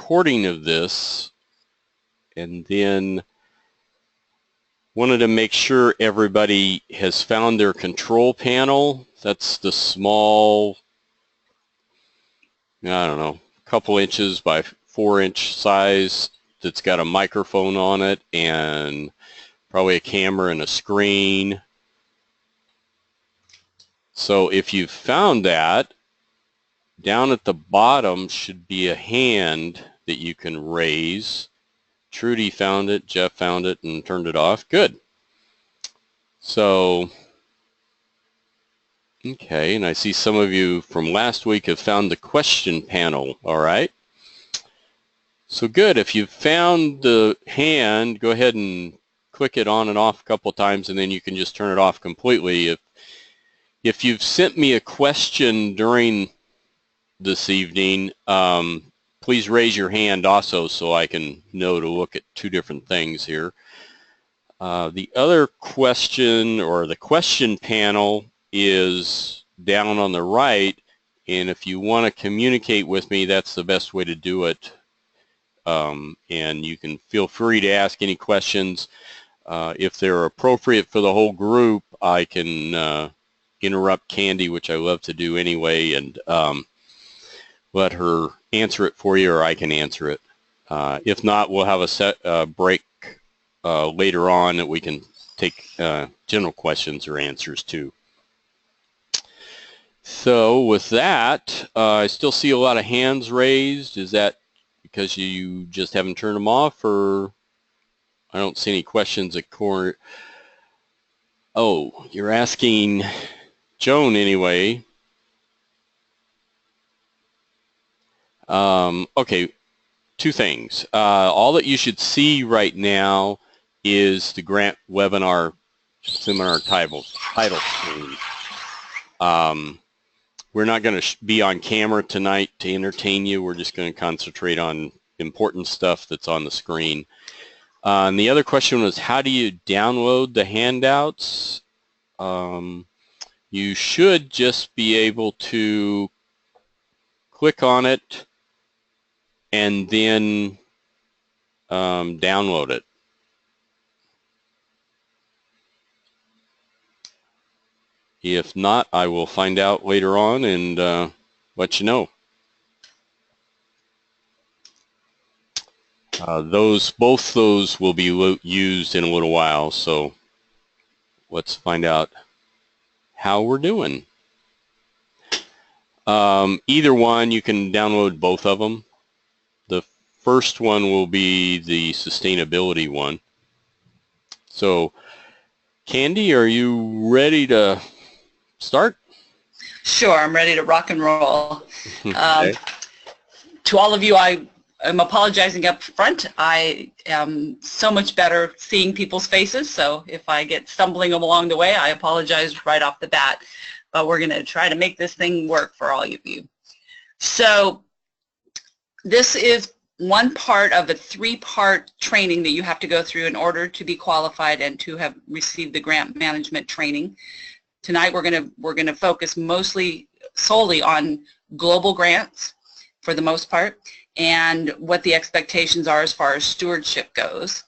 recording of this, and then wanted to make sure everybody has found their control panel. That's the small, I don't know, couple inches by 4-inch size that's got a microphone on it and probably a camera and a screen. So if you've found that, down at the bottom should be a hand that you can raise. Trudy found it, Jeff found it, and turned it off. Good. So, okay, and I see some of you from last week have found the question panel, all right? So good, if you've found the hand, go ahead and click it on and off a couple times, and then you can just turn it off completely. If you've sent me a question during this evening, please raise your hand also so I can know to look at two different things here. The other question, or the question panel, is down on the right, and if you want to communicate with me, that's the best way to do it. And you can feel free to ask any questions. If they're appropriate for the whole group, I can interrupt Candy, which I love to do anyway, and let her answer it for you, or I can answer it. If not, we'll have a break later on that we can take general questions or answers too. So with that, I still see a lot of hands raised. Is that because you just haven't turned them off, or I don't see any questions at corner? Oh, you're asking Joan anyway. Okay, two things. All that you should see right now is the grant webinar seminar title screen. We're not going to be on camera tonight to entertain you. We're just going to concentrate on important stuff that's on the screen. And the other question was, how do you download the handouts? You should just be able to click on it and then download it. If not, I will find out later on and let you know. Both those will be used in a little while, so let's find out how we're doing. Either one, you can download both of them. The first one will be the sustainability one. So, Candy, are you ready to start? Sure, I'm ready to rock and roll. Okay. To all of you, I'm apologizing up front. I am so much better seeing people's faces, so if I get stumbling along the way, I apologize right off the bat. But we're going to try to make this thing work for all of you. So this is one part of a 3-part training that you have to go through in order to be qualified and to have received the grant management training. Tonight we're going to focus solely on global grants for the most part, and what the expectations are as far as stewardship goes.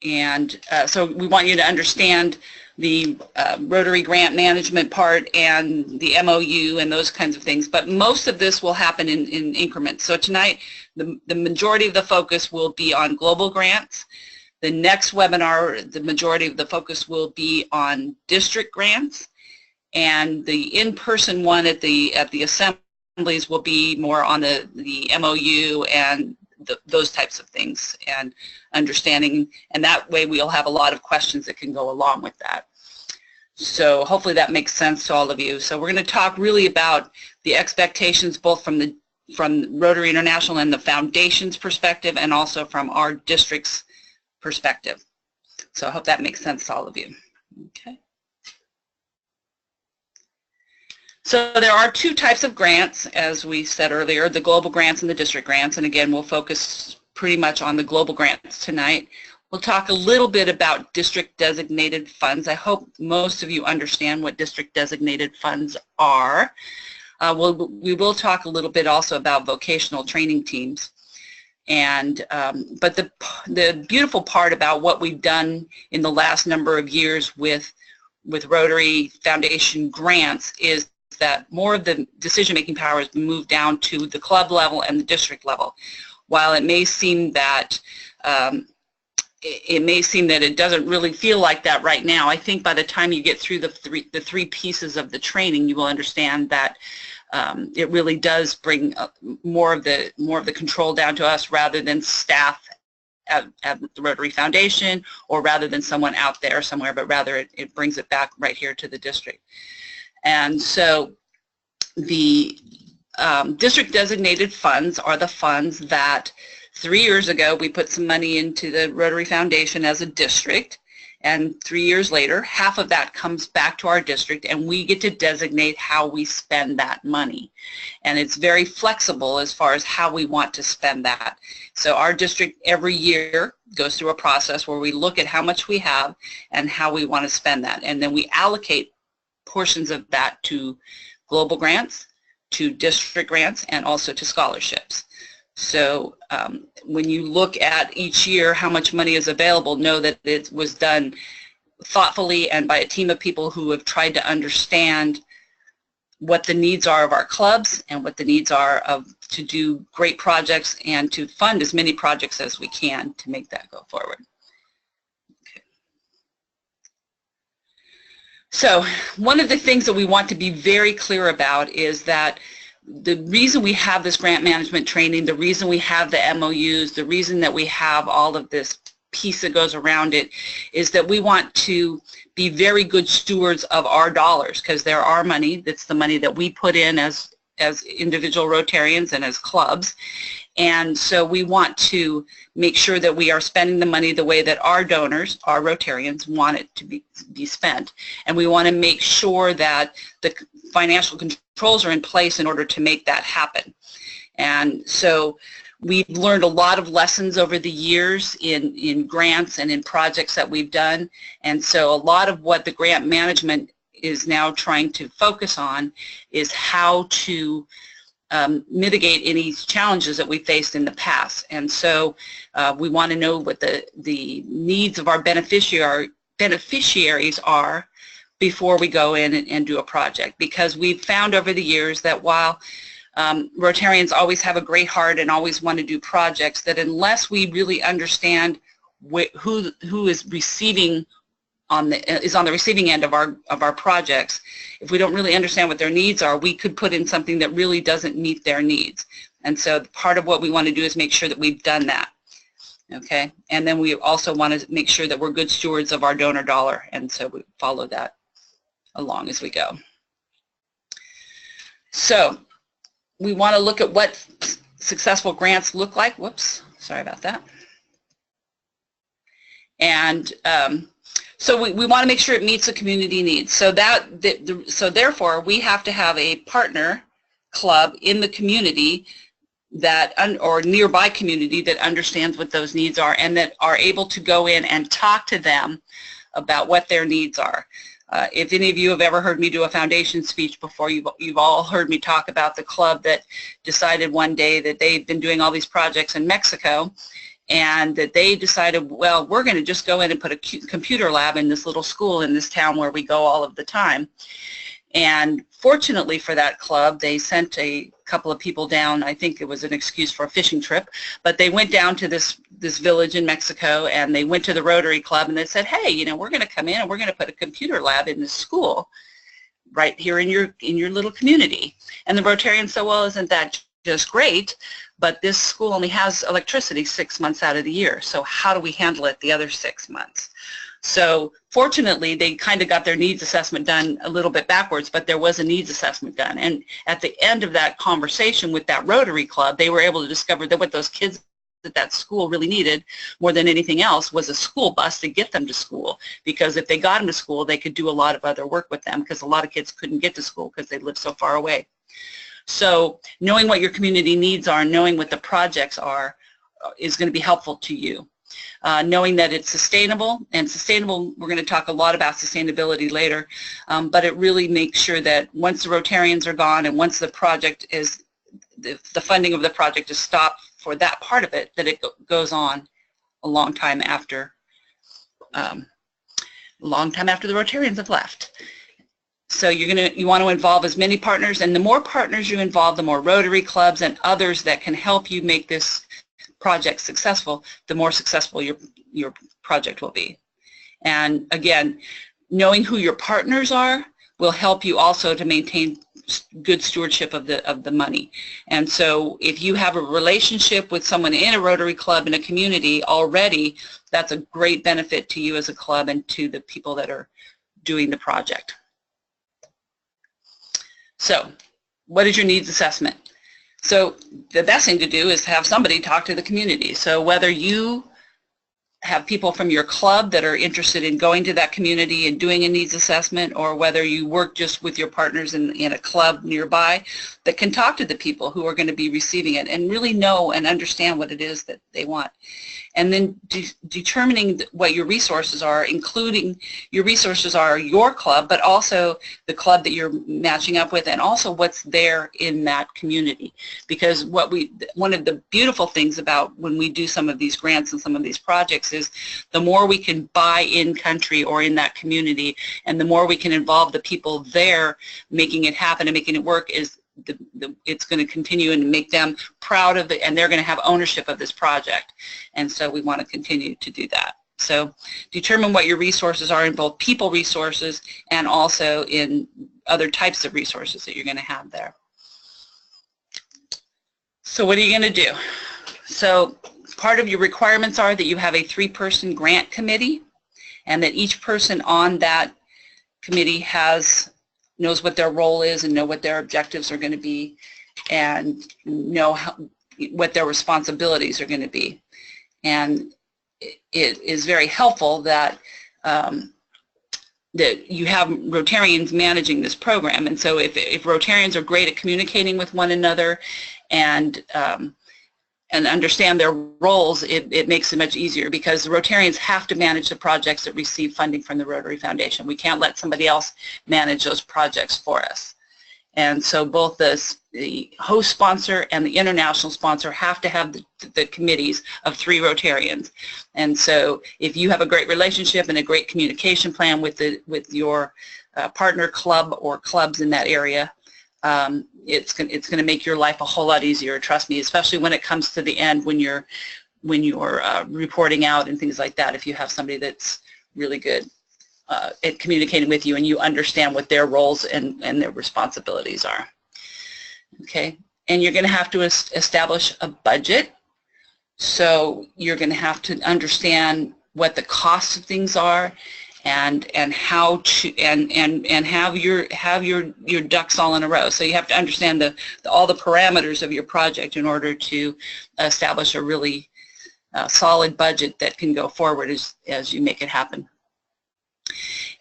And so we want you to understand the Rotary grant management part and the MOU and those kinds of things, but most of this will happen in increments. So tonight the majority of the focus will be on global grants. The next webinar, the majority of the focus will be on district grants, and the in-person one at the assemblies will be more on the MOU and those types of things and understanding, and that way we'll have a lot of questions that can go along with that. So hopefully that makes sense to all of you. So we're going to talk really about the expectations both from Rotary International and the Foundation's perspective, and also from our district's perspective. So I hope that makes sense to all of you. Okay. So there are 2 types of grants, as we said earlier, the global grants and the district grants, and again we'll focus pretty much on the global grants tonight. We'll talk a little bit about district designated funds. I hope most of you understand what district designated funds are. We will talk a little bit also about vocational training teams. And but the beautiful part about what we've done in the last number of years with Rotary Foundation grants is that more of the decision-making power has been moved down to the club level and the district level. While it may seem that it doesn't really feel like that right now, I think by the time you get through the three pieces of the training, you will understand that it really does bring more of the control down to us rather than staff at the Rotary Foundation or rather than someone out there somewhere, but rather it brings it back right here to the district. And so the district designated funds are the funds that 3 years ago we put some money into the Rotary Foundation as a district, and 3 years later half of that comes back to our district and we get to designate how we spend that money. And it's very flexible as far as how we want to spend that. So our district every year goes through a process where we look at how much we have and how we want to spend that, and then we allocate portions of that to global grants, to district grants, and also to scholarships. So when you look at each year how much money is available, know that it was done thoughtfully and by a team of people who have tried to understand what the needs are of our clubs and what the needs are to do great projects and to fund as many projects as we can to make that go forward. Okay. So one of the things that we want to be very clear about is that the reason we have this grant management training, the reason we have the MOUs, the reason that we have all of this piece that goes around it is that we want to be very good stewards of our dollars, because they're our money. That's the money that we put in as individual Rotarians and as clubs. And so we want to make sure that we are spending the money the way that our donors, our Rotarians, want it to be spent. And we want to make sure that the financial controls are in place in order to make that happen. And so we've learned a lot of lessons over the years in grants and in projects that we've done. And so a lot of what the grant management is now trying to focus on is how to mitigate any challenges that we faced in the past. And so we want to know what the needs of our beneficiaries are before we go in and do a project, because we've found over the years that while Rotarians always have a great heart and always want to do projects, that unless we really understand who is receiving on the receiving end of our projects, if we don't really understand what their needs are, we could put in something that really doesn't meet their needs. And so part of what we want to do is make sure that we've done that. Okay, and then we also want to make sure that we're good stewards of our donor dollar, and so we follow that along as we go. So we want to look at what successful grants look like. Whoops, sorry about that. And so we want to make sure it meets the community needs. So so therefore we have to have a partner club in the community or nearby community that understands what those needs are and that are able to go in and talk to them about what their needs are. If any of you have ever heard me do a foundation speech before, you've all heard me talk about the club that decided one day that they'd been doing all these projects in Mexico, and that they decided, well, we're going to just go in and put a computer lab in this little school in this town where we go all of the time. And fortunately for that club, they sent a couple of people down. I think it was an excuse for a fishing trip, but they went down to this village in Mexico, and they went to the Rotary Club, and they said, hey, you know, we're going to come in and we're going to put a computer lab in this school right here in your little community. And the Rotarians said, well, isn't that just great? But this school only has electricity 6 months out of the year, so how do we handle it the other 6 months? So fortunately, they kind of got their needs assessment done a little bit backwards, but there was a needs assessment done. And at the end of that conversation with that Rotary Club, they were able to discover that what those kids at that school really needed more than anything else was a school bus to get them to school, because if they got them to school, they could do a lot of other work with them, because a lot of kids couldn't get to school because they lived so far away. So knowing what your community needs are, knowing what the projects are, is going to be helpful to you. knowing that it's sustainable, and sustainable, we're going to talk a lot about sustainability later, but it really makes sure that once the Rotarians are gone and once the project is, the funding of the project is stopped for that part of it, that it goes on a long time after the Rotarians have left. So you want to involve as many partners, and the more partners you involve, the more Rotary clubs and others that can help you make this project successful, the more successful your project will be. And again, knowing who your partners are will help you also to maintain good stewardship of the money. And so if you have a relationship with someone in a Rotary club in a community already, that's a great benefit to you as a club and to the people that are doing the project. So what is your needs assessment? So the best thing to do is have somebody talk to the community. So whether you have people from your club that are interested in going to that community and doing a needs assessment, or whether you work just with your partners in a club nearby that can talk to the people who are going to be receiving it and really know and understand what it is that they want. And then determining what your resources are, including your resources are your club, but also the club that you're matching up with, and also what's there in that community. Because one of the beautiful things about when we do some of these grants and some of these projects is the more we can buy in country or in that community, and the more we can involve the people there making it happen and making it work, is it's going to continue and make them proud of it, and they're going to have ownership of this project. And so we want to continue to do that. So determine what your resources are in both people resources and also in other types of resources that you're going to have there. So what are you going to do? So part of your requirements are that you have a 3-person grant committee, and that each person on that committee knows what their role is and know what their objectives are going to be, and know what their responsibilities are going to be. And it is very helpful that that you have Rotarians managing this program. And so if Rotarians are great at communicating with one another and understand their roles, it makes it much easier, because the Rotarians have to manage the projects that receive funding from the Rotary Foundation. We can't let somebody else manage those projects for us. And so both the host sponsor and the international sponsor have to have the committees of 3 Rotarians. And so if you have a great relationship and a great communication plan with your partner club or clubs in that area, it's going to make your life a whole lot easier, trust me, especially when it comes to the end, when you're reporting out and things like that. If you have somebody that's really good at communicating with you and you understand what their roles and their responsibilities are. Okay, and you're going to have to establish a budget. So you're going to have to understand what the costs of things are, and how to and have your ducks all in a row. So you have to understand all the parameters of your project in order to establish a really solid budget that can go forward as you make it happen.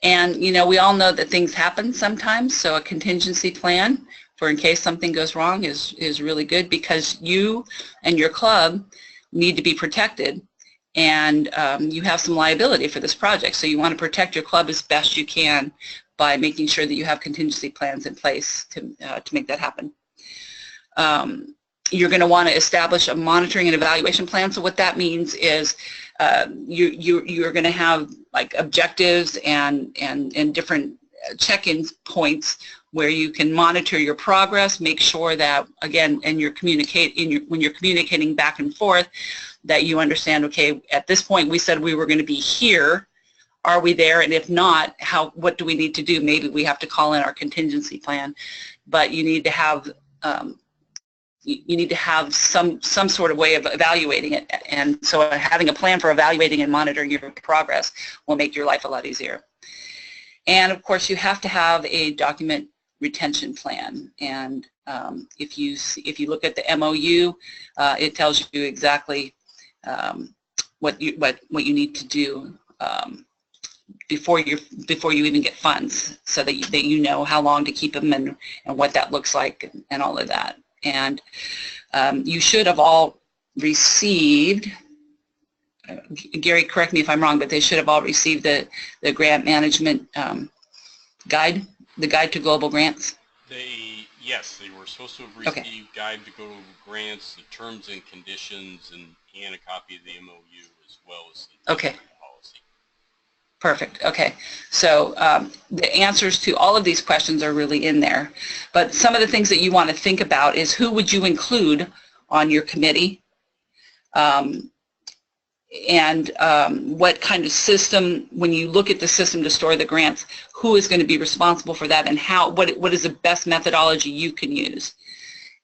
And we all know that things happen sometimes, so a contingency plan for in case something goes wrong is really good, because you and your club need to be protected. And you have some liability for this project, so you want to protect your club as best you can by making sure that you have contingency plans in place to make that happen. You're going to want to establish a monitoring and evaluation plan. So what that means is you're going to have like objectives and different check-in points where you can monitor your progress, make sure that, again, and when you're communicating back and forth, that you understand, okay, at this point we said we were going to be here. Are we there? And if not, what do we need to do? Maybe we have to call in our contingency plan. But you need to have some sort of way of evaluating it. And so having a plan for evaluating and monitoring your progress will make your life a lot easier. And of course, you have to have a document retention plan. And if you look at the MOU, it tells you exactly what you need to do before you even get funds, so that you know how long to keep them and what that looks like and all of that. And you should have all received Gary, correct me if I'm wrong, but they should have all received the grant management guide, the guide to global grants. Yes, they were supposed to have received Okay. Guide to Global Grants, the terms and conditions, and a copy of the MOU as well as the Okay. policy. Perfect. Okay. So the answers to all of these questions are really in there. But some of the things that you want to think about is who would you include on your committee? What kind of system, when you look at the system to store the grants, who is going to be responsible for that, and what is the best methodology you can use?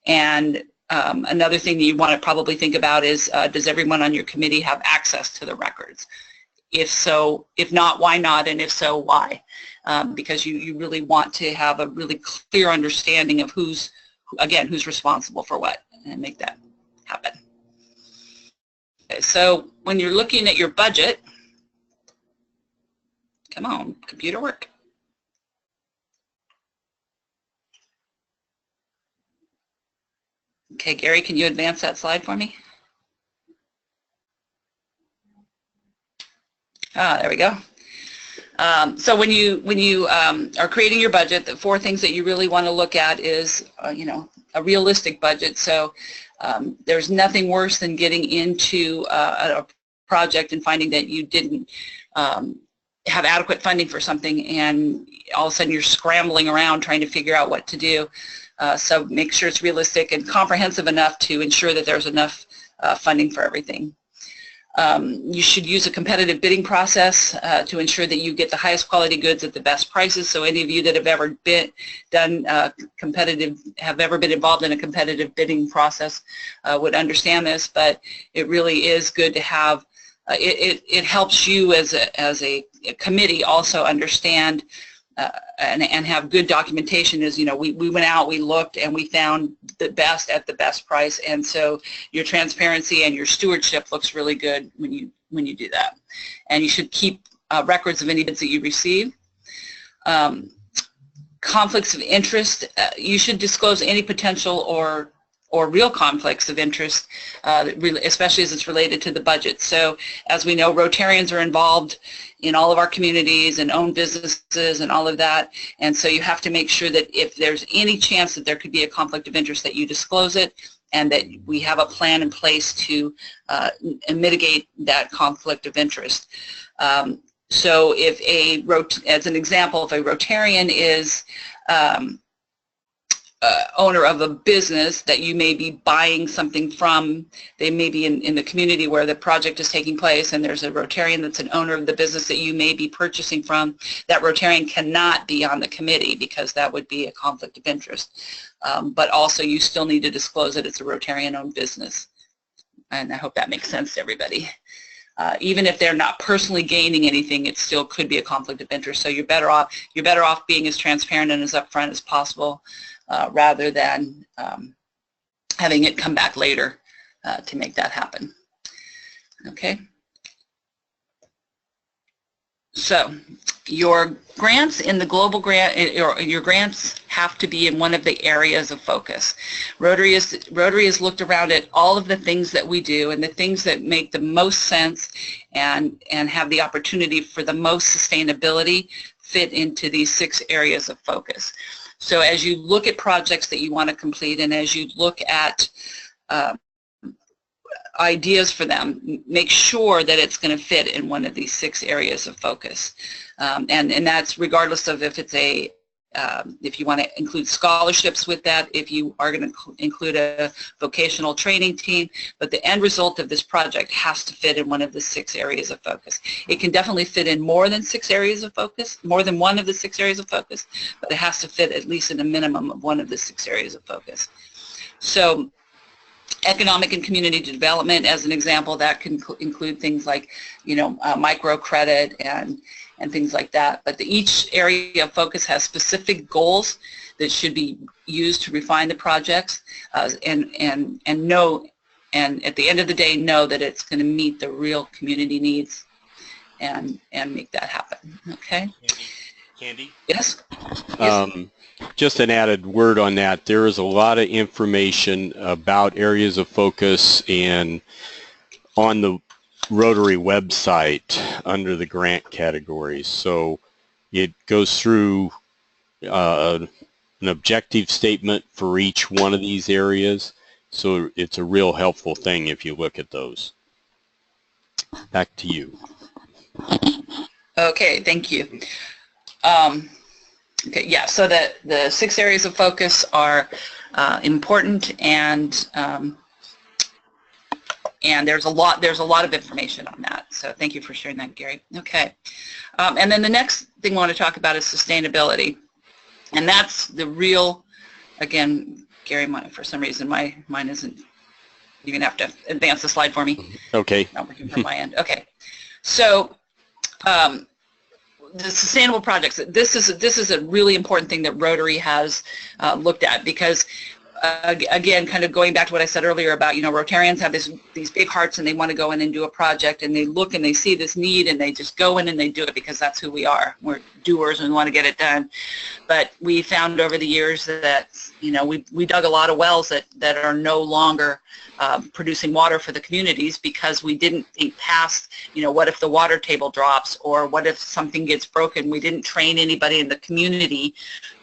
And another thing that you want to probably think about is, does everyone on your committee have access to the records? If so, if not, why not? And if so, why? Because you really want to have a really clear understanding of who's responsible for what, and make that happen. Okay, so when you're looking at your budget, come on, computer work. Okay, Gary, can you advance that slide for me? There we go. So when you are creating your budget, the 4 things that you really want to look at is, a realistic budget. So there's nothing worse than getting into a project and finding that you didn't have adequate funding for something, and all of a sudden you're scrambling around trying to figure out what to do. So make sure it's realistic and comprehensive enough to ensure that there's enough funding for everything. You should use a competitive bidding process to ensure that you get the highest quality goods at the best prices. So any of you that have ever been involved in a competitive bidding process would understand this, but it really is good to have. It helps you as a committee also understand and have good documentation. Is, we went out, we looked, and we found the best at the best price, and so your transparency and your stewardship looks really good when you do that. And you should keep records of any bids that you receive. Conflicts of interest, you should disclose any potential or real conflicts of interest, especially as it's related to the budget. So as we know, Rotarians are involved in all of our communities and own businesses and all of that, and so you have to make sure that if there's any chance that there could be a conflict of interest, that you disclose it, and that we have a plan in place to mitigate that conflict of interest. So if as an example, if a Rotarian is owner of a business that you may be buying something from, they may be in the community where the project is taking place, and there's a Rotarian that's an owner of the business that you may be purchasing from, that Rotarian cannot be on the committee because that would be a conflict of interest. But also you still need to disclose that it's a Rotarian-owned business. And I hope that makes sense to everybody. Even if they're not personally gaining anything, it still could be a conflict of interest. So you're better off being as transparent and as upfront as possible, rather than having it come back later to make that happen. Okay. So your grants in the global grant, your grants have to be in one of the areas of focus. Rotary has looked around at all of the things that we do, and the things that make the most sense and have the opportunity for the most sustainability fit into these 6 areas of focus. So as you look at projects that you want to complete, and as you look at ideas for them, make sure that it's going to fit in one of these 6 areas of focus. And that's regardless of if it's if you want to include scholarships with that, if you are going to include a vocational training team, but the end result of this project has to fit in one of the 6 areas of focus. It can definitely fit in more than 6 areas of focus, more than one of the 6 areas of focus, but it has to fit at least in a minimum of one of the 6 areas of focus. So economic and community development, as an example, that can include things like, microcredit and things like that. But each area of focus has specific goals that should be used to refine the projects, and at the end of the day, know that it's going to meet the real community needs and make that happen. Okay. Candy? Yes. Just an added word on that. There is a lot of information about areas of focus and on the Rotary website under the grant categories. So it goes through an objective statement for each one of these areas. So it's a real helpful thing if you look at those. Back to you. Okay, thank you. Okay, yeah, so the 6 areas of focus are important, and there's a lot of information on that. So thank you for sharing that, Gary. Okay, and then the next thing we want to talk about is sustainability, and that's the real, again, Gary, for some reason mine isn't. You're gonna have to advance the slide for me. Okay. Not working from my end. Okay, so. The sustainable projects, this is a really important thing that Rotary has looked at, because again, kind of going back to what I said earlier about, Rotarians have these big hearts and they want to go in and do a project, and they look and they see this need and they just go in and they do it because that's who we are. We're doers and we want to get it done. But we found over the years that, we dug a lot of wells that are no longer producing water for the communities, because we didn't think past, what if the water table drops, or what if something gets broken? We didn't train anybody in the community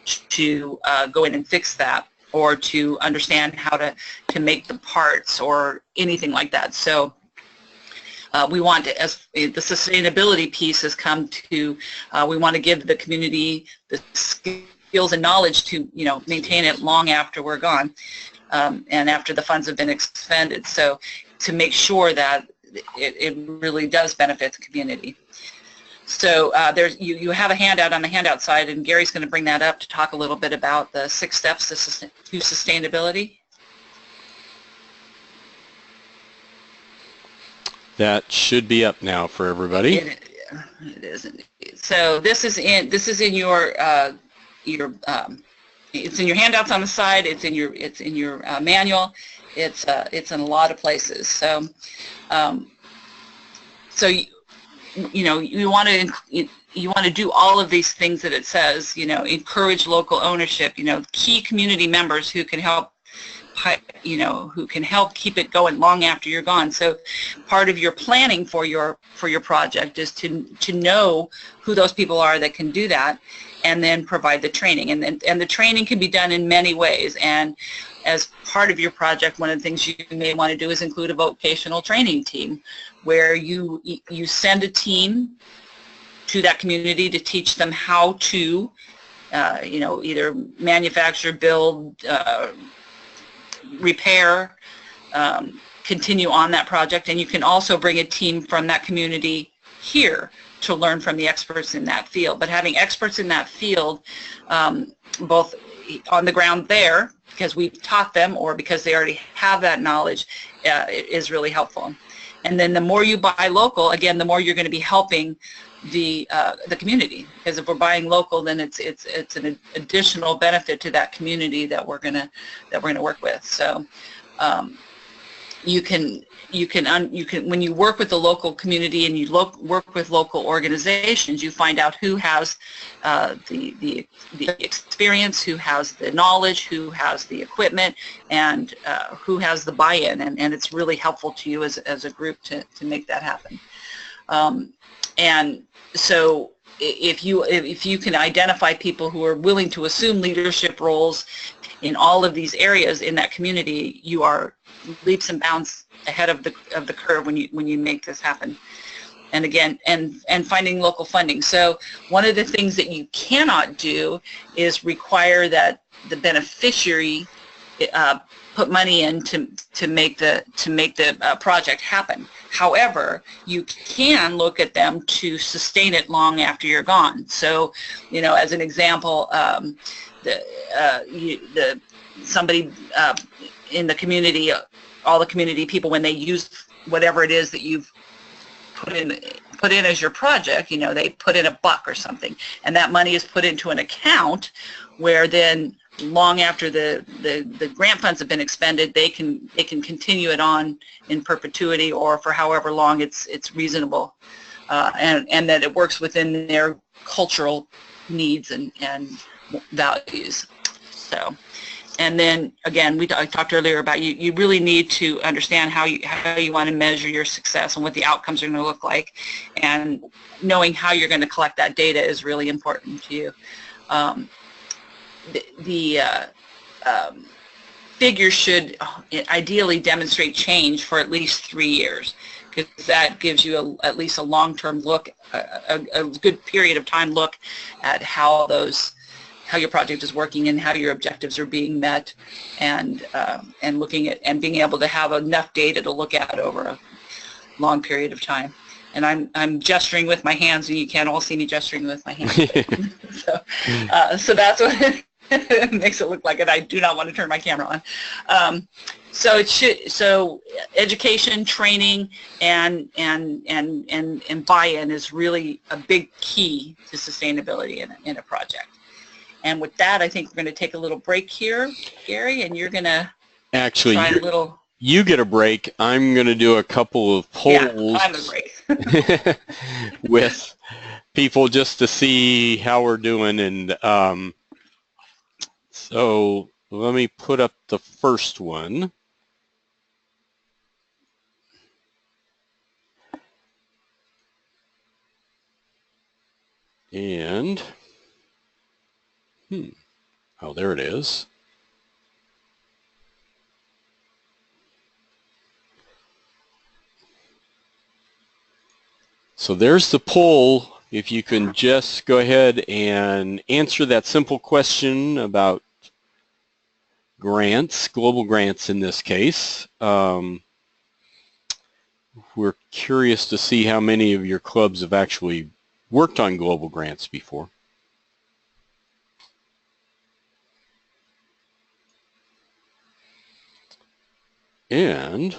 to go in and fix that, or to understand how to make the parts or anything like that. So we want to, as the sustainability piece has come to, we want to give the community the skills and knowledge to, maintain it long after we're gone, and after the funds have been expended. So to make sure that it really does benefit the community. So you have a handout on the handout side, and Gary's going to bring that up to talk a little bit about the 6 steps to sustainability. That should be up now for everybody. It isn't. So this is in your it's in your handouts on the side. It's in your manual. It's in a lot of places. So you want to do all of these things that it says. Encourage local ownership. Key community members who can help. Who can help keep it going long after you're gone. So part of your planning for your project is to know who those people are that can do that, and then provide the training. And the training can be done in many ways. And as part of your project, one of the things you may want to do is include a vocational training team, where you send a team to that community to teach them how to either manufacture, build, repair, continue on that project. And you can also bring a team from that community here to learn from the experts in that field. But having experts in that field, both on the ground there, because we've taught them, or because they already have that knowledge, is really helpful. And then the more you buy local, again, the more you're going to be helping the community, because if we're buying local, then it's an additional benefit to that community that we're gonna work with. So you can when you work with the local community and you work with local organizations, you find out who has the experience, who has the knowledge, who has the equipment, and who has the buy-in, and it's really helpful to you as a group to make that happen. And so if you can identify people who are willing to assume leadership roles in all of these areas in that community, you are leaps and bounds ahead of the curve when you make this happen. And again, and finding local funding. So one of the things that you cannot do is require that the beneficiary put money in to make the project happen. However, you can look at them to sustain it long after you're gone. So, as an example, somebody in the community, all the community people, when they use whatever it is that you've put in as your project, they put in $1 or something, and that money is put into an account where then long after the grant funds have been expended, they can continue it on in perpetuity, or for however long it's reasonable, and that it works within their cultural needs and values. So, And then again, I talked earlier about you really need to understand how you want to measure your success and what the outcomes are going to look like, and knowing how you're going to collect that data is really important to you. Figures should ideally demonstrate change for at least 3 years, because that gives you at least a long-term look, a good period of time look at how your project is working and how your objectives are being met, and looking at and being able to have enough data to look at over a long period of time. And I'm gesturing with my hands, and you can't all see me gesturing with my hands. So that's what it makes it look like it. I do not want to turn my camera on. So education, training, and buy-in is really a big key to sustainability in a project. And with that, I think we're going to take a little break here, Gary, and you're going to try a little. You get a break. I'm going to do a couple of polls. Yeah, I'm a break. with people just to see how we're doing. And so let me put up the first one. And, oh, there it is. So there's the poll. If you can just go ahead and answer that simple question about grants, global grants in this case. We're curious to see how many of your clubs have actually worked on global grants before. And,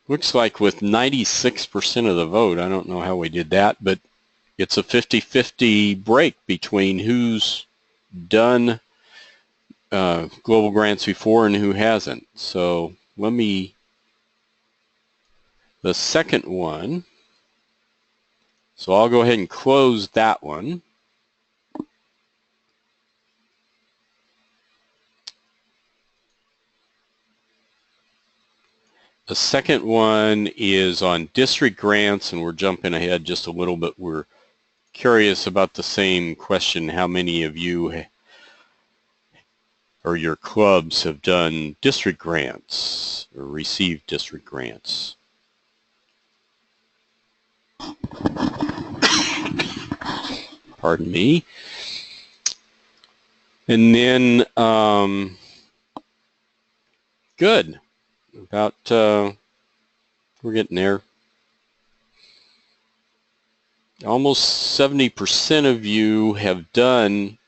looks like with 96% of the vote, I don't know how we did that, but it's a 50-50 break between who's done global grants before and who hasn't. So the second one, so I'll go ahead and close that one. The second one is on district grants, and we're jumping ahead just a little bit. We're curious about the same question. How many of you or your clubs have done district grants or received district grants? Pardon me. And then, good. About, we're getting there. Almost 70% of you have done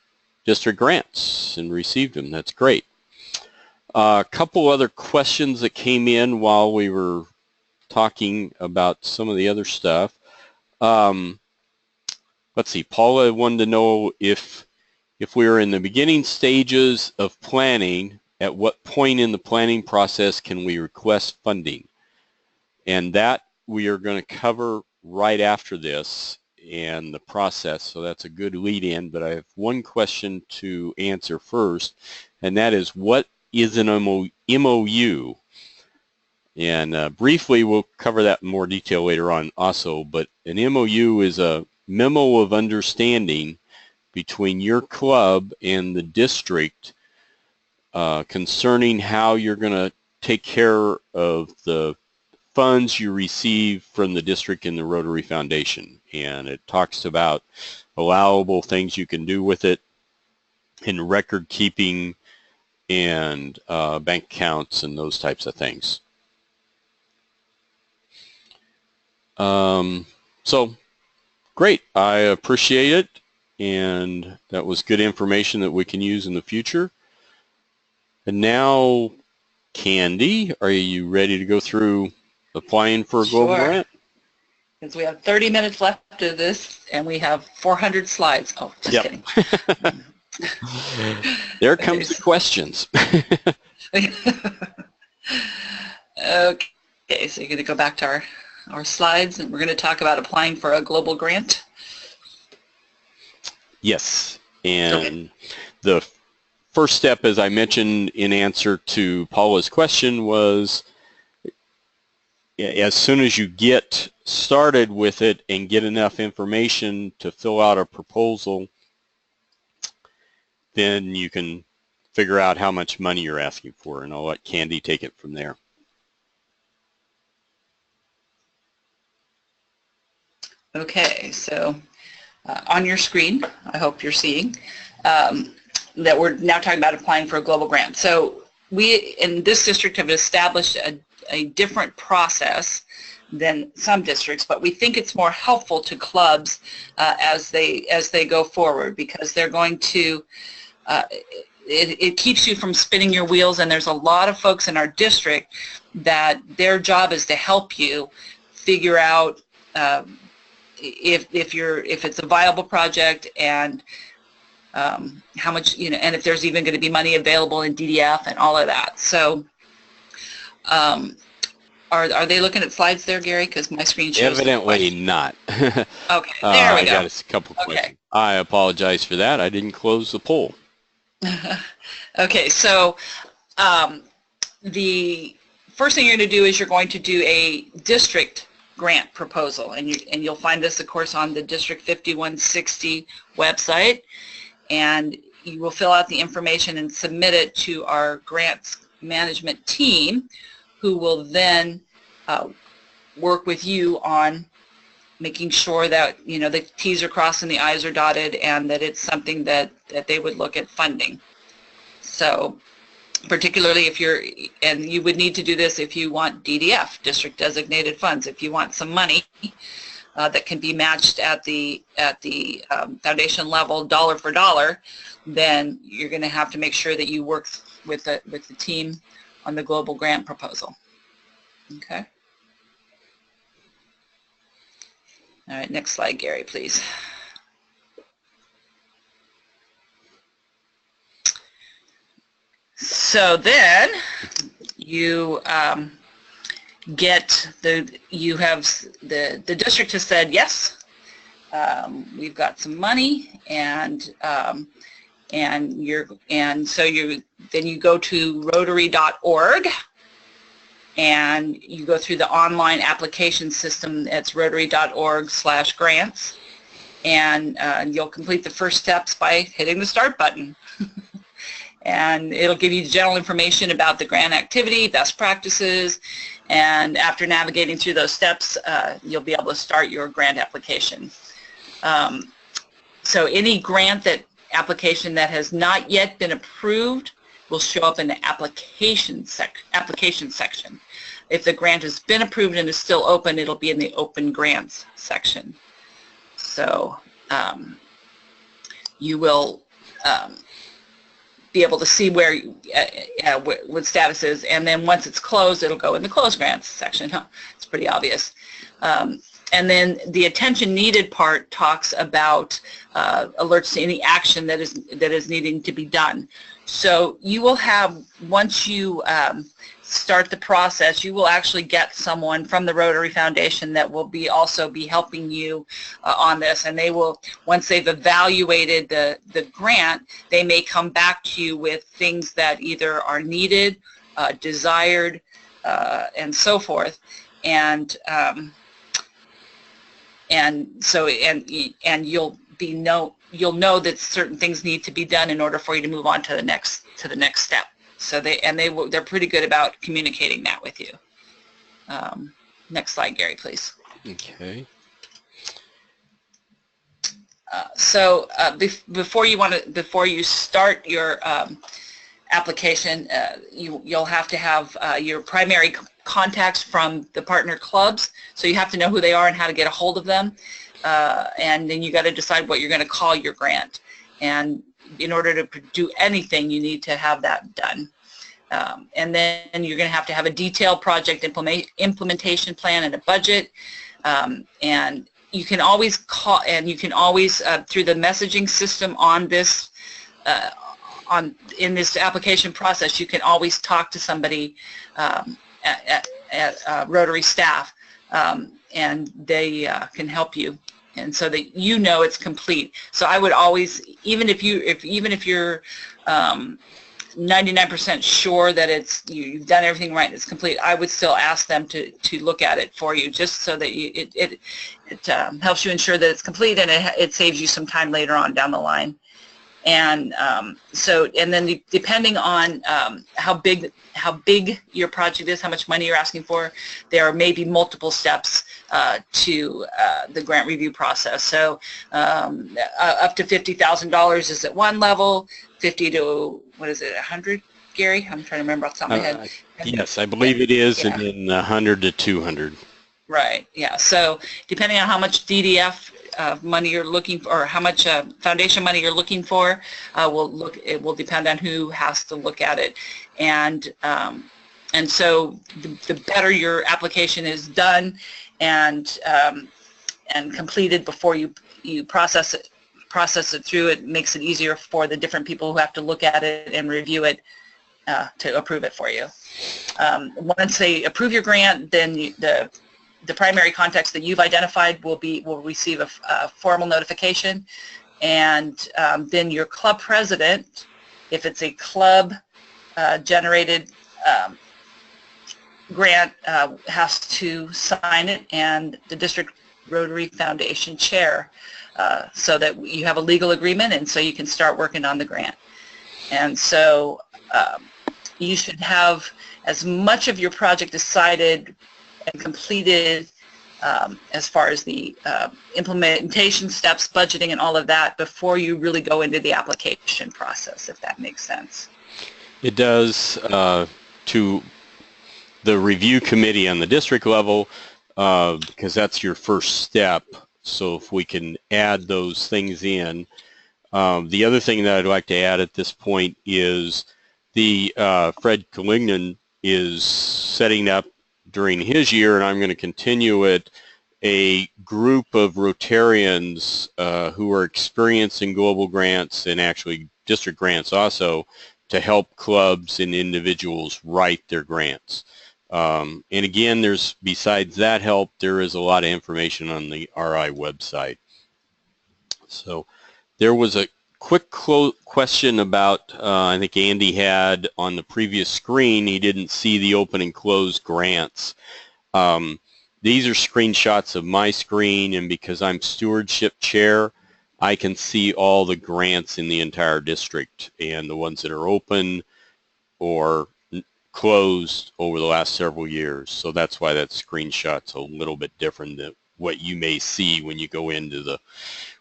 district grants and received them. That's great. A couple other questions that came in while we were talking about some of the other stuff. Let's see, Paula wanted to know if we are in the beginning stages of planning, at what point in the planning process can we request funding? And that we are going to cover right after this and the process, so that's a good lead in. But I have one question to answer first, and that is, what is an MOU? And briefly, we'll cover that in more detail later on also, but an MOU is a memo of understanding between your club and the district concerning how you're going to take care of the funds you receive from the district and the Rotary Foundation. And it talks about allowable things you can do with it in record keeping and bank accounts and those types of things. So great, I appreciate it, and that was good information that we can use in the future. And now, Candy, are you ready to go through applying for a global grant? Because we have 30 minutes left of this, and we have 400 slides. Oh, just kidding. There comes the questions. Okay, so you're going to go back to our slides, and we're going to talk about applying for a global grant. Yes, and the first step, as I mentioned in answer to Paula's question, was as soon as you get started with it and get enough information to fill out a proposal, then you can figure out how much money you're asking for, and I'll let Candy take it from there. Okay, so on your screen, I hope you're seeing that we're now talking about applying for a global grant. So we in this district have established a different process than some districts, but we think it's more helpful to clubs as they go forward, because they're going to it keeps you from spinning your wheels, and there's a lot of folks in our district that their job is to help you figure out if it's a viable project, and how much, and if there's even going to be money available in DDF and all of that. So are they looking at slides there, Gary? Because my screen shows evidently not. Okay, there we go. I got a couple questions. I apologize for that. I didn't close the poll. Okay, so the first thing you're going to do is you're going to do a district grant proposal, and you'll find this, of course, on the District 5160 website, and you will fill out the information and submit it to our grants management team, who will then work with you on making sure that the T's are crossed and the I's are dotted, and that it's something that they would look at funding. So particularly if and you would need to do this if you want DDF, district designated funds. If you want some money that can be matched at the foundation level dollar for dollar, then you're going to have to make sure that you work with the team on the global grant proposal. Okay. All right, next slide, Gary, please. So then you the district has said yes, we've got some money, and so then you go to rotary.org, and you go through the online application system. That's rotary.org/grants, and you'll complete the first steps by hitting the start button. And it'll give you general information about the grant activity, best practices, and after navigating through those steps, you'll be able to start your grant application. So any grant application that has not yet been approved will show up in the application section. If the grant has been approved and is still open, it'll be in the open grants section. So you will be able to see what status is, and then once it's closed, it'll go in the closed grants section. It's pretty obvious. And then the attention needed part talks about alerts to any action that is needing to be done. So you will have, once you start the process, you will actually get someone from the Rotary Foundation that will also be helping you on this, and they will, once they've evaluated the grant, they may come back to you with things that either are needed, desired, and so forth, and you'll know that certain things need to be done in order for you to move on to the next step. So they're pretty good about communicating that with you. Next slide, Gary, please. Okay. So before you start your application, you'll have to have your primary contacts from the partner clubs. So you have to know who they are and how to get a hold of them. And then you got to decide what you're going to call your grant. And in order to do anything, you need to have that done. And then you're going to have a detailed project implementation plan and a budget. And you can always call, and you can always through the messaging system on this in this application process, you can always talk to somebody at Rotary staff, and they can help you and so that you know it's complete. So I would always, even if you're 99% sure that you've done everything right and it's complete, I would still ask them to look at it for you, just so that it helps you ensure that it's complete, and it saves you some time later on down the line. And and then depending on how big your project is, how much money you're asking for, there may be multiple steps to the grant review process. So up to $50,000 is at one level, 50 to, what is it, 100, Gary? I'm trying to remember off the top of my head. Yes, I believe it is, Yeah. and then 100 to 200. Right, yeah. So depending on how much DDF money you're looking for, or how much foundation money you're looking for, it will depend on who has to look at it. And so the better your application is done and completed before you process it through, it makes it easier for the different people who have to look at it and review it to approve it for you. Once they approve your grant, then the primary contacts that you've identified will receive a formal notification, and then your club president, if it's a club generated grant, has to sign it, and the District Rotary Foundation chair, so that you have a legal agreement, and so you can start working on the grant. And so you should have as much of your project decided and completed as far as the implementation steps, budgeting, and all of that before you really go into the application process, if that makes sense. It does. To the review committee on the district level, because that's your first step. So if we can add those things in. The other thing that I'd like to add at this point is the Fred Kalignan is setting up during his year, and I'm going to continue it, a group of Rotarians who are experiencing global grants and actually district grants also, to help clubs and individuals write their grants. And again, besides that help, there is a lot of information on the RI website. So there was a quick question about, I think Andy had on the previous screen, he didn't see the open and closed grants. These are screenshots of my screen, and because I'm stewardship chair, I can see all the grants in the entire district and the ones that are open or closed over the last several years. So that's why that screenshot's a little bit different than what you may see when you go into the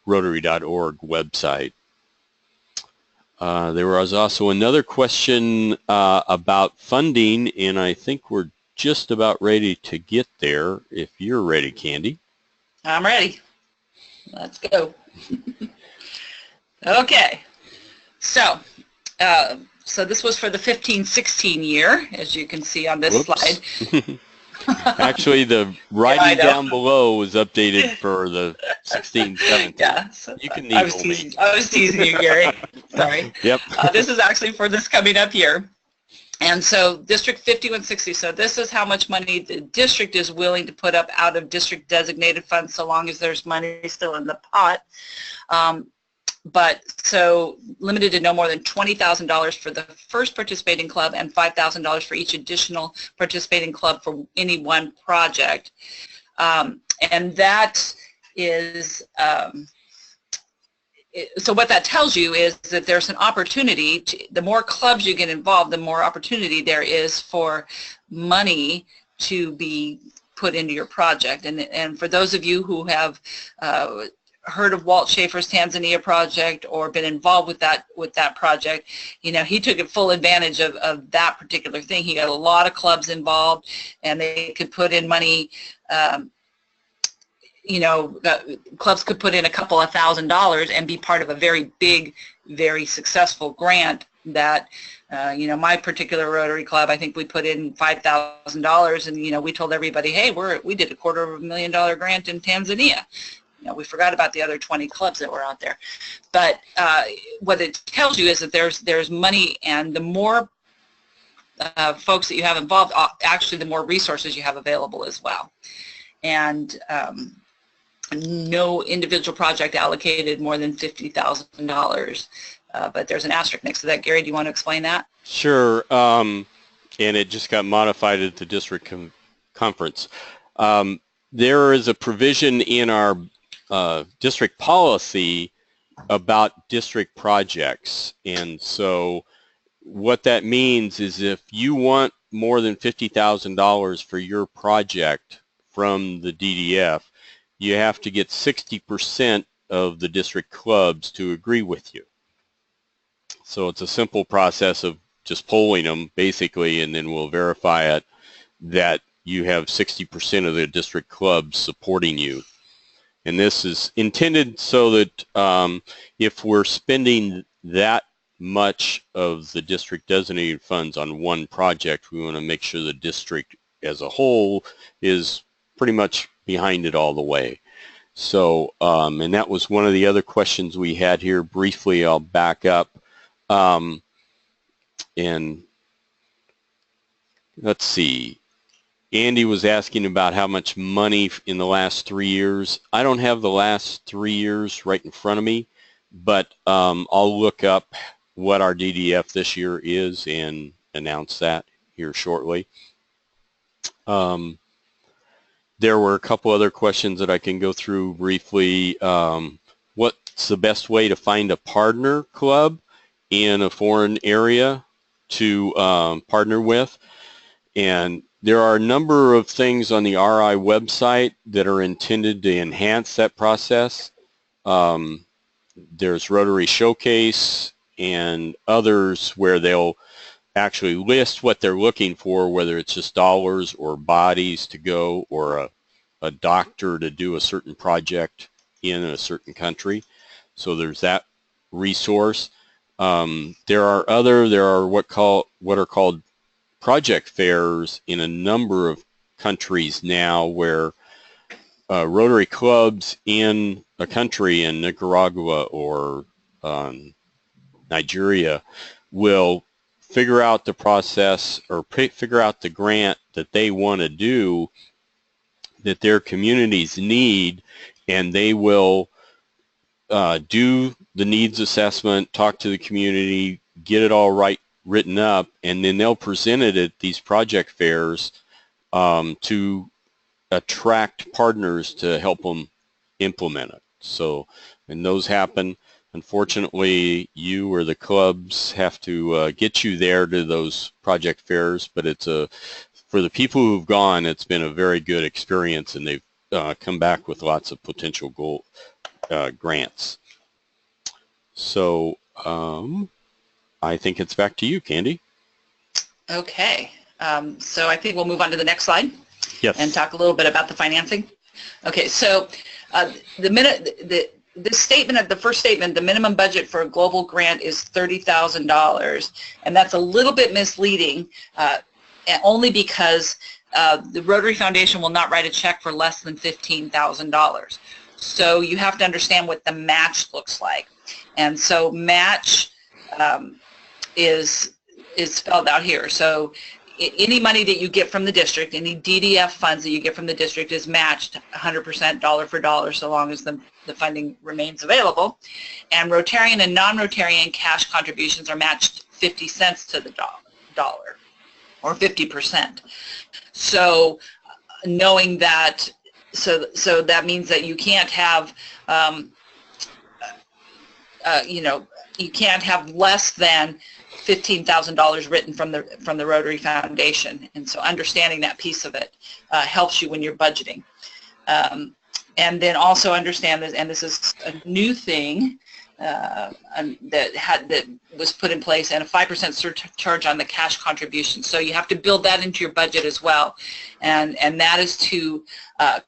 Rotary.org website. There was also another question about funding, and I think we're just about ready to get there. If you're ready, Candy. I'm ready. Let's go. Okay. So this was for the 15-16 year, as you can see on this slide. Actually, the writing down below was updated for the 16-17. Yeah, so you can I was teasing you, Gary. Sorry. Yep. This is actually for this coming up year. And so District 5160, so this is how much money the district is willing to put up out of district designated funds, so long as there's money still in the pot. But so limited to no more than $20,000 for the first participating club and $5,000 for each additional participating club for any one project. And that is, so what that tells you is that there's an opportunity, the more clubs you get involved, the more opportunity there is for money to be put into your project. And for those of you who have heard of Walt Schaefer's Tanzania project or been involved with that project, you know, he took full advantage of that particular thing. He got a lot of clubs involved, and they could put in money. You know, clubs could put in a couple of $1,000s and be part of a very big, very successful grant that, you know, my particular Rotary Club, I think we put in $5,000, and, you know, we told everybody, hey, we did a $250,000 grant in Tanzania. You know, we forgot about the other 20 clubs that were out there. But what it tells you is that there's money, and the more folks that you have involved, actually the more resources you have available as well. And no individual project allocated more than $50,000. But there's an asterisk next to that. Gary, do you want to explain that? Sure. And it just got modified at the district conference. There is a provision in our district policy about district projects. And so what that means is if you want more than $50,000 for your project from the DDF, you have to get 60% of the district clubs to agree with you. So it's a simple process of just polling them basically, and then we'll verify it that you have 60% of the district clubs supporting you. And this is intended so that if we're spending that much of the district designated funds on one project, we want to make sure the district as a whole is pretty much behind it all the way. So, and that was one of the other questions we had here. Briefly, I'll back up. And let's see. Andy was asking about how much money in the last 3 years. I don't have the last 3 years right in front of me, but I'll look up what our DDF this year is and announce that here shortly. There were a couple other questions that I can go through briefly. What's the best way to find a partner club in a foreign area to partner with? And there are a number of things on the RI website that are intended to enhance that process. There's Rotary Showcase and others where they'll actually list what they're looking for, whether it's just dollars or bodies to go or a doctor to do a certain project in a certain country. So there's that resource. There are what are called project fairs in a number of countries now where Rotary clubs in a country, in Nicaragua or Nigeria, will figure out the process or figure out the grant that they want to do that their communities need, and they will do the needs assessment, talk to the community, get it all written up, and then they'll present it at these project fairs to attract partners to help them implement it. So, and those happen. Unfortunately, you or the clubs have to get you there to those project fairs, but it's for the people who've gone, it's been a very good experience, and they've come back with lots of potential grants. So I think it's back to you, Candy. Okay. So I think we'll move on to the next slide. Yes. And talk a little bit about the financing. Okay, so this statement, the first statement, the minimum budget for a global grant is $30,000, and that's a little bit misleading, only because the Rotary Foundation will not write a check for less than $15,000. So you have to understand what the match looks like, and so match is spelled out here. So any money that you get from the district, any DDF funds that you get from the district is matched 100% dollar for dollar so long as the funding remains available. And Rotarian and non-Rotarian cash contributions are matched 50 cents to the dollar, or 50%. So knowing that, so that means that you can't have, you can't have less than $15,000 written from the Rotary Foundation, and so understanding that piece of it helps you when you're budgeting. And then also understand this, and this is a new thing that was put in place, and a 5% surcharge on the cash contribution. So you have to build that into your budget as well, and that is to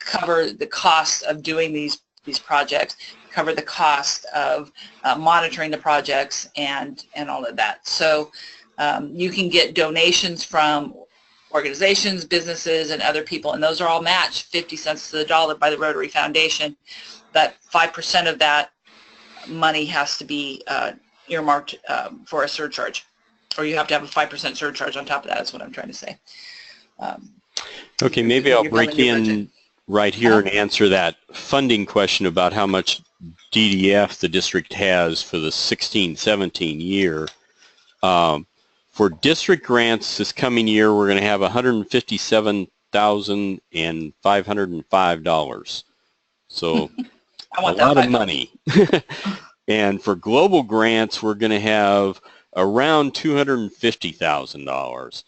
cover the cost of doing these projects, cover the cost of monitoring the projects and all of that. So you can get donations from organizations, businesses, and other people, and those are all matched 50 cents to the dollar by the Rotary Foundation, but 5% of that money has to be earmarked for a surcharge, or you have to have a 5% surcharge on top of that, is what I'm trying to say. Okay, maybe I'll break in right here and answer that funding question about how much DDF the district has for the 16-17 year. For district grants this coming year, we're going to have $157,505. So a lot of money. And for global grants, we're going to have around $250,000.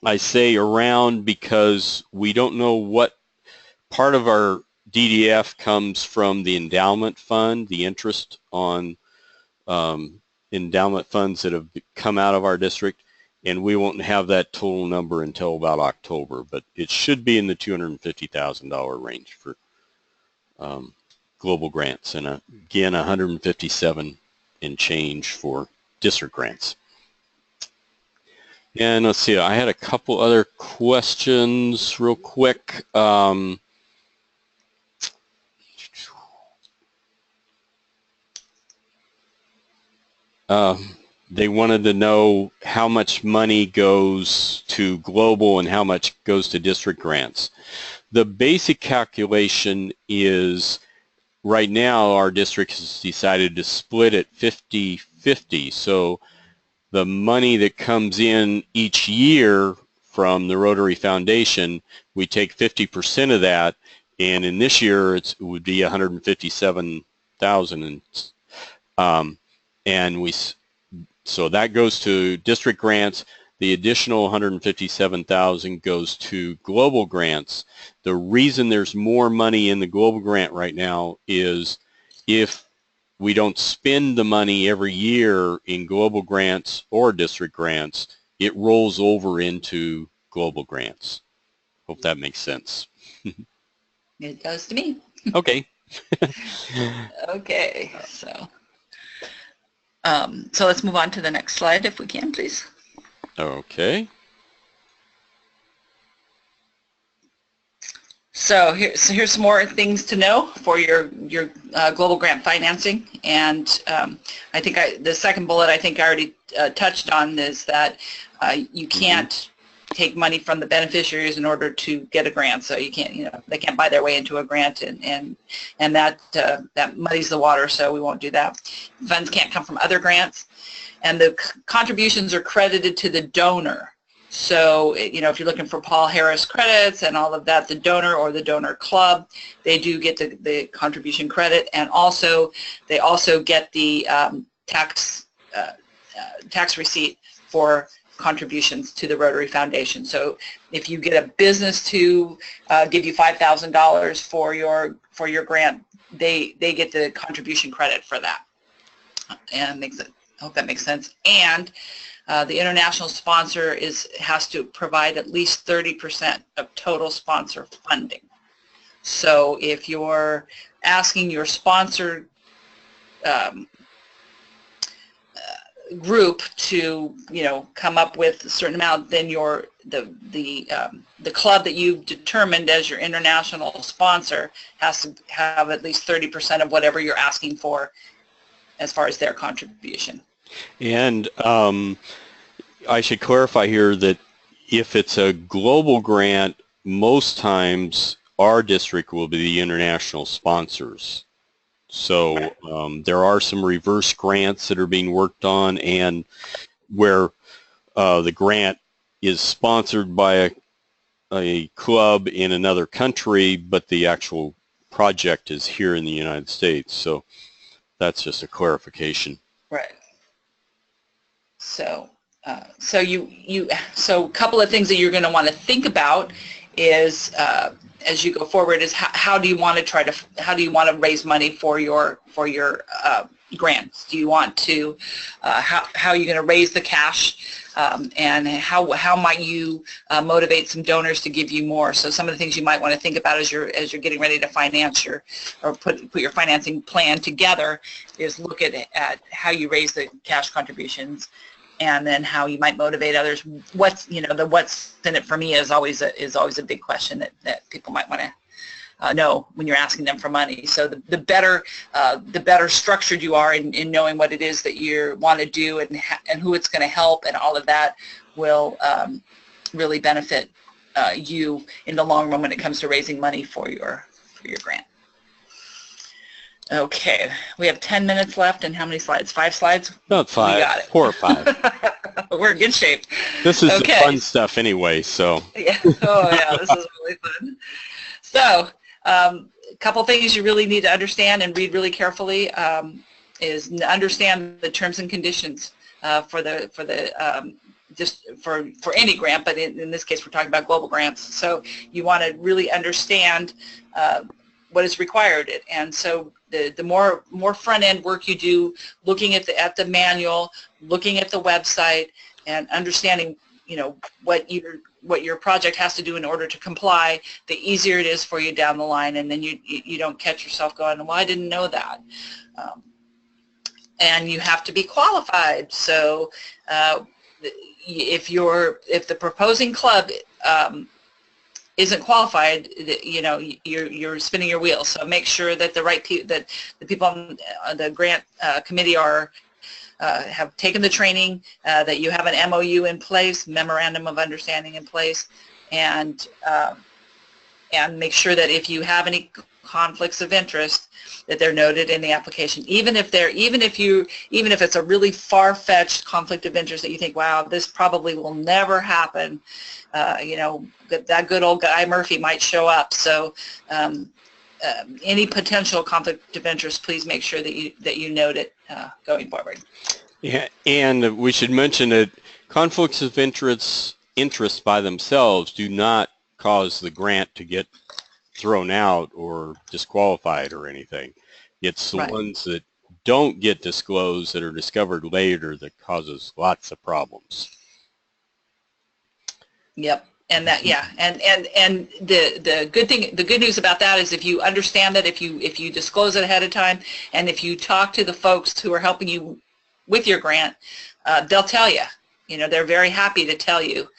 I say around because we don't know what part of our DDF comes from the endowment fund, the interest on endowment funds that have come out of our district, and we won't have that total number until about October, but it should be in the $250,000 range for global grants, and again 157 and change for district grants. And let's see, I had a couple other questions real quick. They wanted to know how much money goes to global and how much goes to district grants. The basic calculation is, right now our district has decided to split it 50-50. So the money that comes in each year from the Rotary Foundation, we take 50% of that, and in this year it would be 157,000, so that goes to district grants. The additional 157,000 goes to global grants. The reason there's more money in the global grant right now is if we don't spend the money every year in global grants or district grants, it rolls over into global grants. Hope that makes sense. It does to me. Okay. Okay, so let's move on to the next slide if we can, please. Okay. So here's some more things to know for your global grant financing, and I think the second bullet I think I already touched on is that you can't take money from the beneficiaries in order to get a grant. So you can't, they can't buy their way into a grant, and that muddies the water. So we won't do that. Funds can't come from other grants, and the contributions are credited to the donor. So, if you're looking for Paul Harris credits and all of that, the donor or the donor club, they do get the contribution credit, and they also get the tax receipt for contributions to the Rotary Foundation. So if you get a business to give you $5,000 for your grant, they get the contribution credit for that. And I hope that makes sense. And the international sponsor has to provide at least 30% of total sponsor funding. So if you're asking your sponsor group to come up with a certain amount, then the club that you've determined as your international sponsor has to have at least 30% of whatever you're asking for as far as their contribution. And I should clarify here that if it's a global grant, most times our district will be the international sponsors. So there are some reverse grants that are being worked on, and where the grant is sponsored by a club in another country, but the actual project is here in the United States. So that's just a clarification. Right. So so a couple of things that you're going to want to think about is as you go forward is how do you want to raise money for your grants? Do you want to how are you going to raise the cash, and how might you motivate some donors to give you more? So some of the things you might want to think about as you're getting ready to finance put your financing plan together is look at how you raise the cash contributions, and then how you might motivate others. What's in it for me is always a big question that people might want to know when you're asking them for money. So the better structured you are in knowing what it is that you want to do and who it's going to help, and all of that will really benefit you in the long run when it comes to raising money for your grant. Okay, we have 10 minutes left, and how many slides? 5 slides? About 5, We got it. 4 or 5. We're in good shape. This is okay. the fun stuff anyway, so. Yeah. Oh, yeah, this is really fun. So, a couple things you really need to understand and read really carefully is understand the terms and conditions for any grant, but in this case we're talking about global grants. So you want to really understand what is required, and so the more front end work you do, looking at the manual, looking at the website, and understanding what your project has to do in order to comply, the easier it is for you down the line, and then you don't catch yourself going, well, I didn't know that. And you have to be qualified. So if the proposing club isn't qualified, you're spinning your wheels. So make sure that the people on the grant committee have taken the training, that you have an MOU in place, memorandum of understanding in place, and make sure that if you have any conflicts of interest, that they're noted in the application. Even if it's a really far-fetched conflict of interest that you think, wow, this probably will never happen, that good old guy Murphy might show up. So any potential conflict of interest, please make sure that you note it going forward. Yeah, and we should mention that conflicts of interest by themselves do not cause the grant to get thrown out or disqualified or anything. It's the ones that don't get disclosed that are discovered later that causes lots of problems. Yep. And that, yeah, and the good news about that is if you understand that, if you disclose it ahead of time, and if you talk to the folks who are helping you with your grant, they'll tell you. They're very happy to tell you.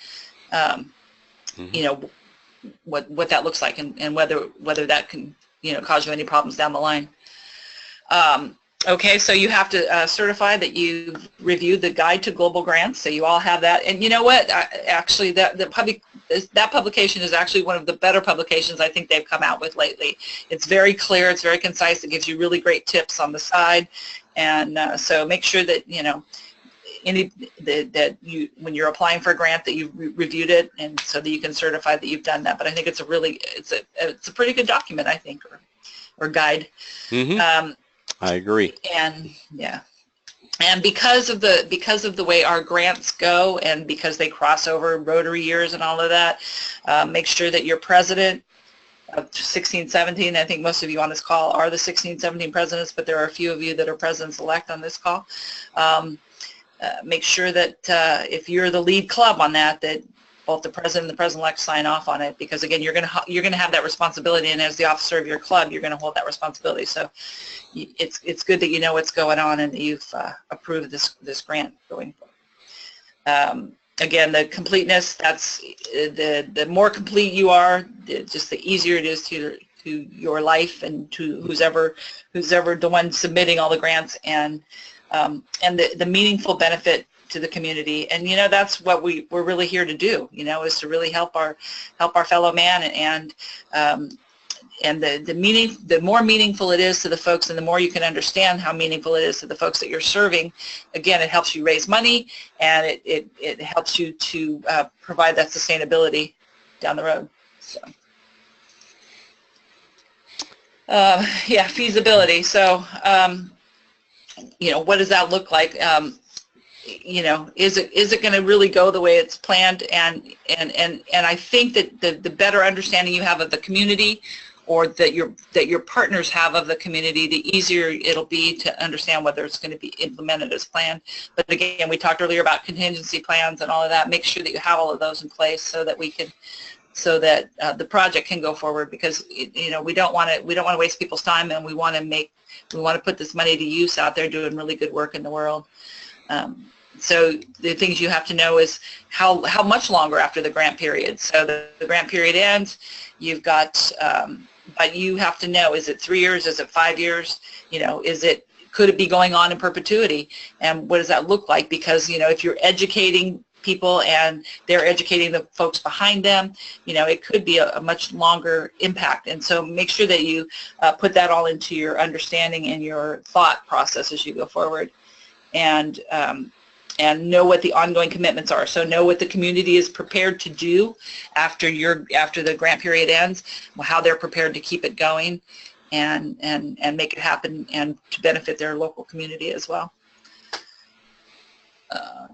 What that looks like, and whether that can cause you any problems down the line. Okay, so you have to certify that you've reviewed the Guide to Global Grants, so you all have that. And you know what? Actually, that publication is actually one of the better publications I think they've come out with lately. It's very clear, it's very concise, it gives you really great tips on the side, and so make sure that when you're applying for a grant that you've reviewed it, and so that you can certify that you've done that. But I think it's a pretty good document, I think, or guide. Mm-hmm. I agree. And yeah, and because of the way our grants go, and because they cross over Rotary years and all of that, make sure that your president of 16-17, I think most of you on this call are the 16-17 presidents, but there are a few of you that are presidents-elect on this call. Make sure that if you're the lead club on that both the president and the president-elect sign off on it, because again, you're going to have that responsibility, and as the officer of your club, you're going to hold that responsibility. So it's good that you know what's going on and that you've approved this grant going forward. Again, the completeness, that's the more complete you are, just the easier it is to your life and to who's ever the one submitting all the grants, and the meaningful benefit to the community. And that's what we're really here to do, is to really help our fellow man, and the more meaningful it is to the folks, and the more you can understand how meaningful it is to the folks that you're serving, again, it helps you raise money, and it helps you to provide that sustainability down the road. So yeah, feasibility. So what does that look like? Is it going to really go the way it's planned? And I think that the better understanding you have of the community, or that your partners have of the community, the easier it'll be to understand whether it's going to be implemented as planned. But again, we talked earlier about contingency plans and all of that. Make sure that you have all of those in place so that the project can go forward, because we don't want to waste people's time, and we want to put this money to use out there doing really good work in the world. So the things you have to know is how much longer after the grant period. So the grant period ends, you've got, but you have to know, is it 3 years, is it 5 years, could it be going on in perpetuity, and what does that look like? Because if you're educating people and they're educating the folks behind them, it could be a much longer impact. And so make sure that you put that all into your understanding and your thought process as you go forward. And know what the ongoing commitments are. So know what the community is prepared to do after the grant period ends, how they're prepared to keep it going and make it happen and to benefit their local community as well.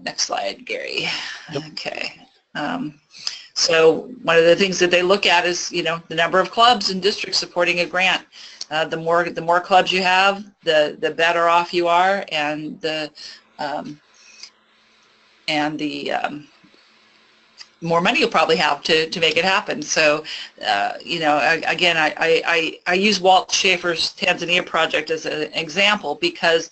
Next slide, Gary. Yep. Okay. So one of the things that they look at is, the number of clubs and districts supporting a grant. The more clubs you have, the better off you are, and the more money you'll probably have to make it happen. So, again, I use Walt Schaefer's Tanzania project as an example because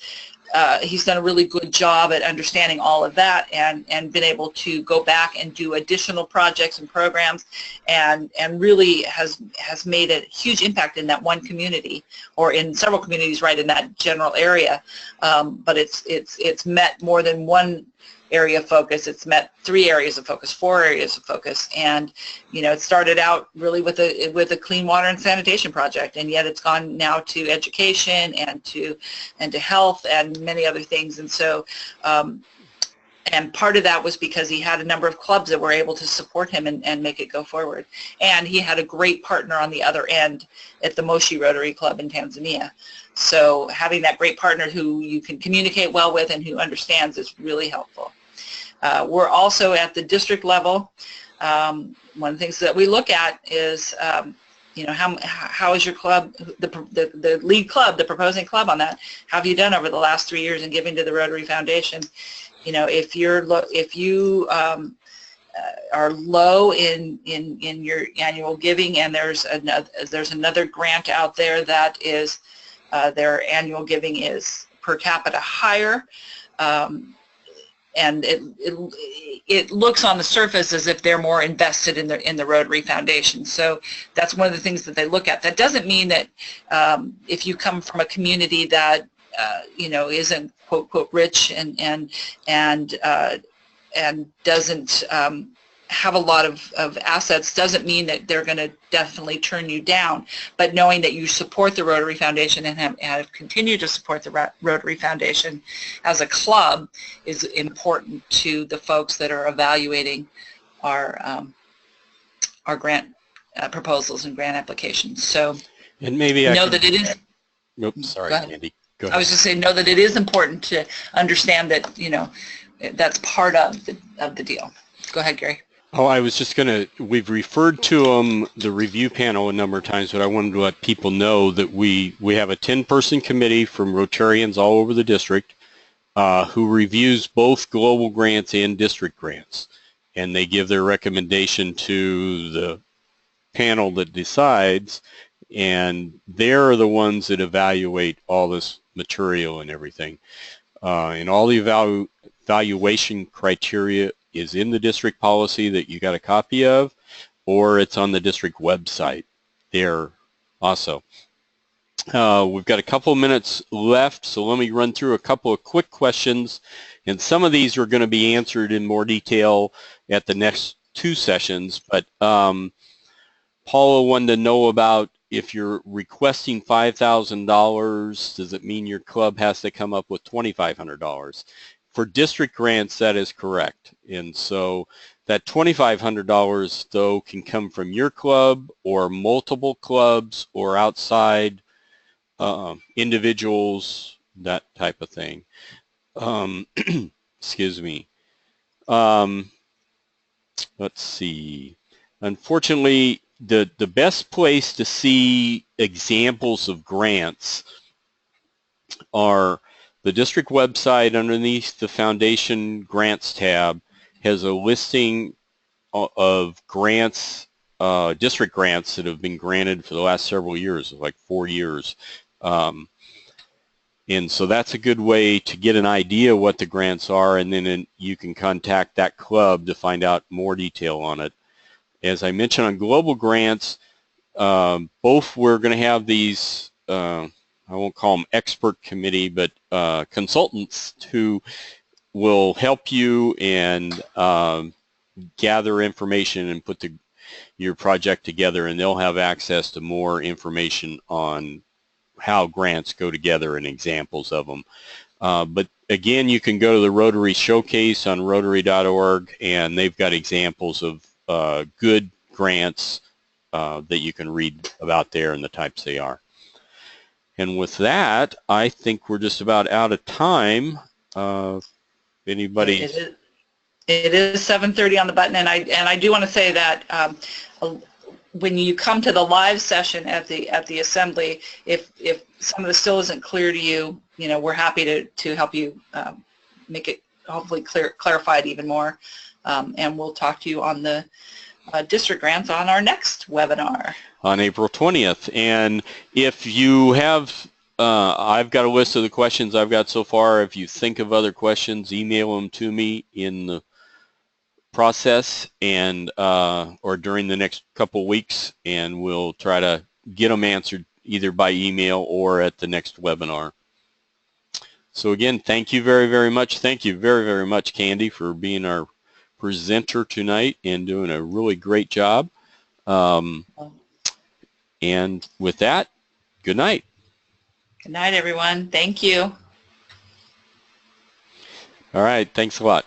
he's done a really good job at understanding all of that and been able to go back and do additional projects and programs and really has made a huge impact in that one community or in several communities right in that general area. But it's met more than one area of focus. It's met 3 areas of focus, 4 areas of focus, and it started out really with a clean water and sanitation project, and yet it's gone now to education and to health and many other things. And so and part of that was because he had a number of clubs that were able to support him and make it go forward. And he had a great partner on the other end at the Moshi Rotary Club in Tanzania. So having that great partner who you can communicate well with and who understands is really helpful. We're also at the district level. One of the things that we look at is, how is your club, the lead club, the proposing club on that, how have you done over the last 3 years in giving to the Rotary Foundation? If you are low in your annual giving, and there's another grant out there that is their annual giving is per capita higher, and it looks on the surface as if they're more invested in the Rotary Foundation. So that's one of the things that they look at. That doesn't mean that if you come from a community that isn't quote rich and doesn't have a lot of assets, doesn't mean that they're going to definitely turn you down. But knowing that you support the Rotary Foundation and have continued to support the Rotary Foundation as a club is important to the folks that are evaluating our grant proposals and grant applications. So, and maybe know that it is. Oops, sorry, Andy. Go ahead. I was just saying, know that it is important to understand that that's part of the deal. Go ahead, Gary. Oh, I was just we've referred to them, the review panel, a number of times, but I wanted to let people know that we have a 10-person committee from Rotarians all over the district who reviews both global grants and district grants. And they give their recommendation to the panel that decides, and they're the ones that evaluate all this material and everything. And all the evaluation criteria is in the district policy that you got a copy of, or it's on the district website there also. We've got a couple of minutes left, so let me run through a couple of quick questions, and some of these are going to be answered in more detail at the next 2 sessions, but Paula wanted to know about if you're requesting $5,000, does it mean your club has to come up with $2,500? For district grants, that is correct. And so that $2,500, though, can come from your club or multiple clubs or outside individuals, that type of thing. Excuse me. Let's see. Unfortunately, the best place to see examples of grants are the district website. Underneath the Foundation Grants tab has a listing of grants, district grants that have been granted for the last several years, like 4 years. And so that's a good way to get an idea what the grants are, and then you can contact that club to find out more detail on it. As I mentioned on global grants, both we're going to have these I won't call them expert committee, but consultants who will help you and gather information and put your project together, and they'll have access to more information on how grants go together and examples of them. But again, you can go to the Rotary Showcase on Rotary.org, and they've got examples of good grants that you can read about there and the types they are. And with that, I think we're just about out of time. Anybody? It is 7:30 on the button, and I do want to say that when you come to the live session at the assembly, if some of this still isn't clear to you, we're happy to help you make it hopefully clarified even more, and we'll talk to you on the district grants on our next webinar on April 20th. And if you have, I've got a list of the questions I've got so far. If you think of other questions, email them to me in the process and or during the next couple weeks, and we'll try to get them answered either by email or at the next webinar. So again, thank you very, very much. Thank you very, very much, Candy, for being our presenter tonight and doing a really great job. And with that, good night. Good night, everyone. Thank you. All right, thanks a lot.